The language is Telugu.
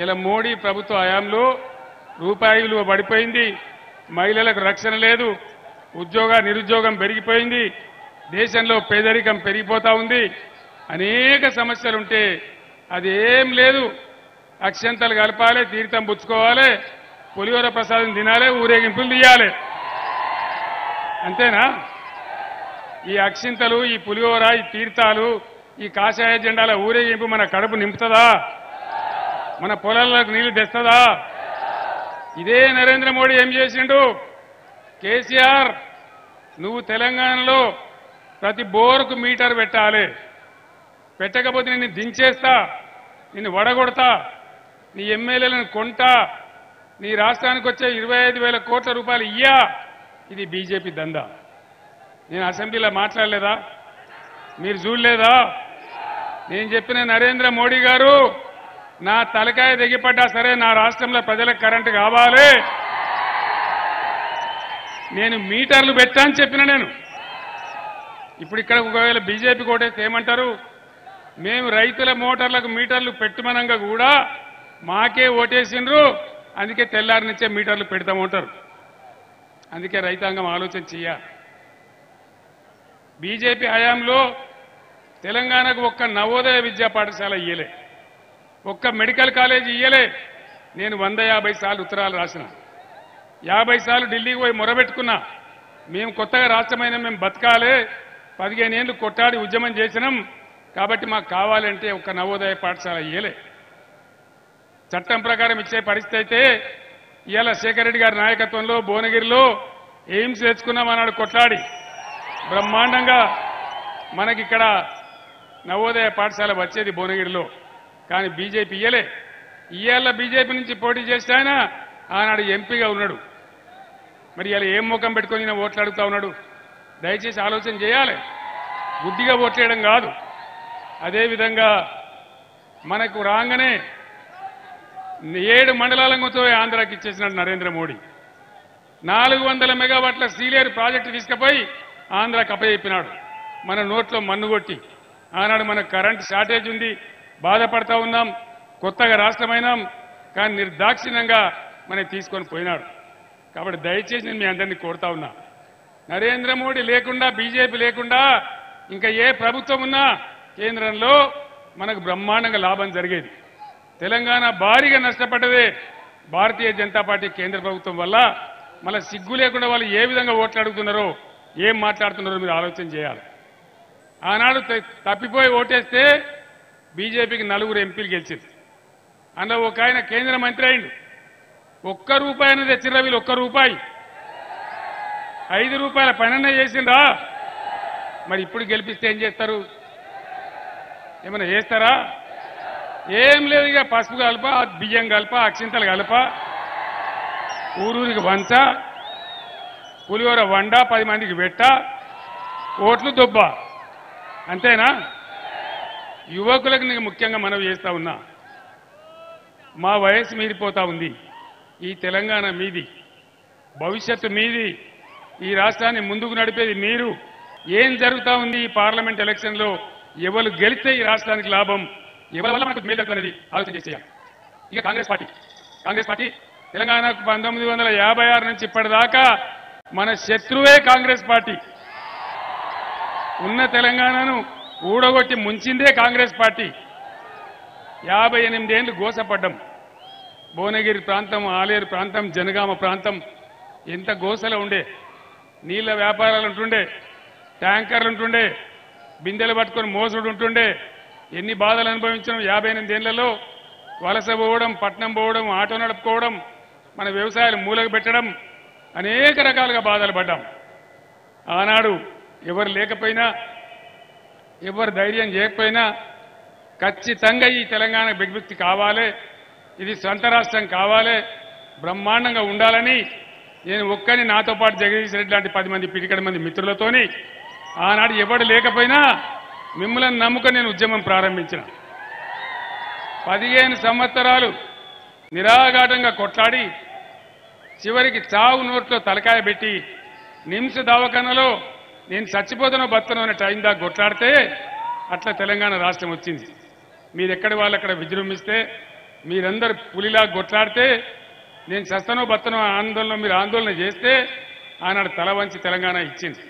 ఇలా మోడీ ప్రభుత్వ హయాంలో రూపాయి విలువ పడిపోయింది, మహిళలకు రక్షణ లేదు, నిరుద్యోగం పెరిగిపోయింది, దేశంలో పేదరికం పెరిగిపోతా ఉంది, అనేక సమస్యలుంటే అది ఏం లేదు. అక్షంతలు కలపాలి, తీర్థం పుచ్చుకోవాలి, పులిహోర ప్రసాదం తినాలి, ఊరేగింపులు తీయాలి. అంతేనా? ఈ అక్షింతలు, ఈ పులిహోర, ఈ తీర్థాలు, ఈ కాషాయ జెండాల ఊరేగింపు మన కడుపు నింపుతుందా? మన పొలాలకు నీళ్లు తెస్తుందా? ఇదే నరేంద్ర మోడీ ఏం చేసిండు? కేసీఆర్, నువ్వు తెలంగాణలో ప్రతి బోరుకు మీటర్ పెట్టాలి, పెట్టకపోతే నిన్ను దించేస్తా, నిన్ను వడగొడతా, నీ ఎమ్మెల్యేలను కొంటా, నీ రాష్ట్రానికి వచ్చే 25,000 కోట్ల రూపాయలు ఇయ్యా. ఇది బీజేపీ దందా. నేను అసెంబ్లీలో మాట్లాడలేదా? మీరు చూడలేదా? నేను చెప్పిన నరేంద్ర మోడీ గారు, నా తలకాయ దిగిపడ్డా సరే నా రాష్ట్రంలో ప్రజలకు కరెంటు కావాలి, నేను మీటర్లు పెట్టా అని చెప్పిన. నేను ఇప్పుడు ఇక్కడ ఒకవేళ బీజేపీ కోటేస్తే ఏమంటారు? మేము రైతుల మోటార్లకు మీటర్లు పెట్టమనంగా కూడా మాకే ఓటేసిండ్రు, అందుకే తెల్లారి నుంచే మీటర్లు పెడతామంటారు. అందుకే రైతాంగం ఆలోచన చెయ్యాలి. బీజేపీ హయాంలో తెలంగాణకు ఒక్క నవోదయ విద్యా పాఠశాల ఇయ్యలే, ఒక్క మెడికల్ కాలేజీ ఇయ్యలే. నేను 150 సార్లు ఉత్తరాలు రాసిన, 50 సార్లు ఢిల్లీకి పోయి మొరబెట్టుకున్నా. మేము కొత్తగా రాష్ట్రమైన మేము బతకాలి, 15 ఏళ్లు కొట్టాడి ఉద్యమం చేసినాం, కాబట్టి మాకు కావాలంటే ఒక్క నవోదయ పాఠశాల ఇయ్యలే. చట్టం ప్రకారం ఇచ్చే పరిస్థితి అయితే ఇవాళ శేఖర్ రెడ్డి గారి నాయకత్వంలో భువనగిరిలో ఎయిమ్స్ తెచ్చుకున్నామన్నాడు కొట్లాడి. బ్రహ్మాండంగా మనకిక్కడ నవోదయ పాఠశాల వచ్చేది భువనగిరిలో, కానీ బీజేపీ ఇయ్యలే. ఇవాళ బీజేపీ నుంచి పోటీ చేస్తే ఆయన ఆనాడు ఎంపీగా ఉన్నాడు. మరి ఇలా ఏం ముఖం పెట్టుకొని ఓట్లు అడుగుతా ఉన్నాడు? దయచేసి ఆలోచన చేయాలి, బుద్ధిగా ఓట్లేయడం కాదు. అదేవిధంగా మనకు రాగానే 7 మండలాలతో ఆంధ్రాకి ఇచ్చేసినాడు నరేంద్ర మోడీ. 400 మెగావాట్ల సీలేరు ప్రాజెక్టు తీసుకుపోయి ఆంధ్రాకి అప్పచెప్పినాడు. మన నోట్లో మన్ను కొట్టి ఆనాడు మనకు కరెంట్ షార్టేజ్ ఉంది, బాధపడతా ఉన్నాం, కొత్తగా రాష్ట్రమైనాం, కానీ నిర్దాక్షిణ్యంగా మనకి తీసుకొని పోయినాడు. కాబట్టి దయచేసి నేను మీ అందరినీ కోరుతా ఉన్నా, నరేంద్ర మోడీ లేకుండా, బీజేపీ లేకుండా ఇంకా ఏ ప్రభుత్వం ఉన్నా కేంద్రంలో మనకు బ్రహ్మాండంగా లాభం జరిగేది. తెలంగాణ భారీగా నష్టపడ్డదే భారతీయ జనతా పార్టీ కేంద్ర ప్రభుత్వం వల్ల. మళ్ళీ సిగ్గు లేకుండా వాళ్ళు ఏ విధంగా ఓట్లు అడుగుతున్నారో, ఏం మాట్లాడుతున్నారో మీరు ఆలోచన చేయాలి. ఆనాడు తప్పిపోయి ఓటేస్తే బీజేపీకి 4 ఎంపీలు గెలిచింది. అందులో ఒక ఆయన కేంద్ర మంత్రి అయిండు. ₹1 అనేది తెచ్చిర్రా వీళ్ళు, ₹1, ₹5 పనన్నా చేసిండ్రా? మరి ఇప్పుడు గెలిపిస్తే ఏం చేస్తారు? ఏమైనా చేస్తారా? ఏం లేదు. ఇక పసుపు కలప, బియ్యం కలప, అక్షింతలు కలప, ఊరూరికి వంచ, పులిహోర వండ, 10 మందికి పెట్ట, ఓట్లు దొబ్బ. అంతేనా? యువకులకు నేను ముఖ్యంగా మనవి చేస్తా ఉన్నా, మా వయసు మీరిపోతా ఉంది. ఈ తెలంగాణ మీది, భవిష్యత్తు మీది, ఈ రాష్ట్రాన్ని ముందుకు నడిపేది మీరు. ఏం జరుగుతా ఉంది ఈ పార్లమెంట్ ఎలక్షన్లో? ఎవరు గెలిస్తే ఈ రాష్ట్రానికి లాభం, ఎవరి వల్ల మనకు మేలు అనేది ఆలోచన చేసేయాలి. ఇక కాంగ్రెస్ పార్టీ తెలంగాణకు 1956 నుంచి ఇప్పటిదాకా మన శత్రువే కాంగ్రెస్ పార్టీ. ఉన్న తెలంగాణను ఊడగొట్టి ముంచిందే కాంగ్రెస్ పార్టీ. 58 ఏళ్లు గోసపడ్డం. భువనగిరి ప్రాంతం, ఆలేరు ప్రాంతం, జనగామ ప్రాంతం ఎంత గోసలో ఉండే. నీళ్ల వ్యాపారాలు ఉంటుండే, ట్యాంకర్లు ఉంటుండే, బిందెలు పట్టుకొని మోసుడు ఉంటుండే. ఎన్ని బాధలు అనుభవించడం. 58 ఏళ్లలో వలస పోవడం, పట్నం పోవడం, ఆటో నడుపుకోవడం, మన వ్యవసాయాలు మూలకు పెట్టడం, అనేక రకాలుగా బాధలు పడ్డాం. ఆనాడు ఎవరు లేకపోయినా, ఎవరు ధైర్యం చేయకపోయినా ఖచ్చితంగా ఈ తెలంగాణ బిగ్విక్తి కావాలి, ఇది సొంత రాష్ట్రం కావాలి, బ్రహ్మాండంగా ఉండాలని నేను ఒక్కని, నాతో పాటు జగదీష్ రెడ్డి లాంటి 10 మంది పిటికడ మంది మిత్రులతోని ఆనాడు ఎవడు లేకపోయినా మిమ్మల్ని నమ్ముకొని నేను ఉద్యమం ప్రారంభించిన. 15 సంవత్సరాలు నిరాఘాటంగా కొట్లాడి చివరికి చావు నోట్లో తలకాయ పెట్టి నిమ్స్ దవాఖానలో నేను చచ్చిపోతానో బతనో అనే టైం దాకా కొట్లాడితే అట్లా తెలంగాణ రాష్ట్రం వచ్చింది. మీరు ఎక్కడి వాళ్ళు అక్కడ విజృంభిస్తే మీరందరూ పులిలా కొట్లాడితే నేను చస్తనో బత్తనో ఆందోళన మీరు ఆందోళన చేస్తే ఆనాడు తల వంచి తెలంగాణ ఇచ్చింది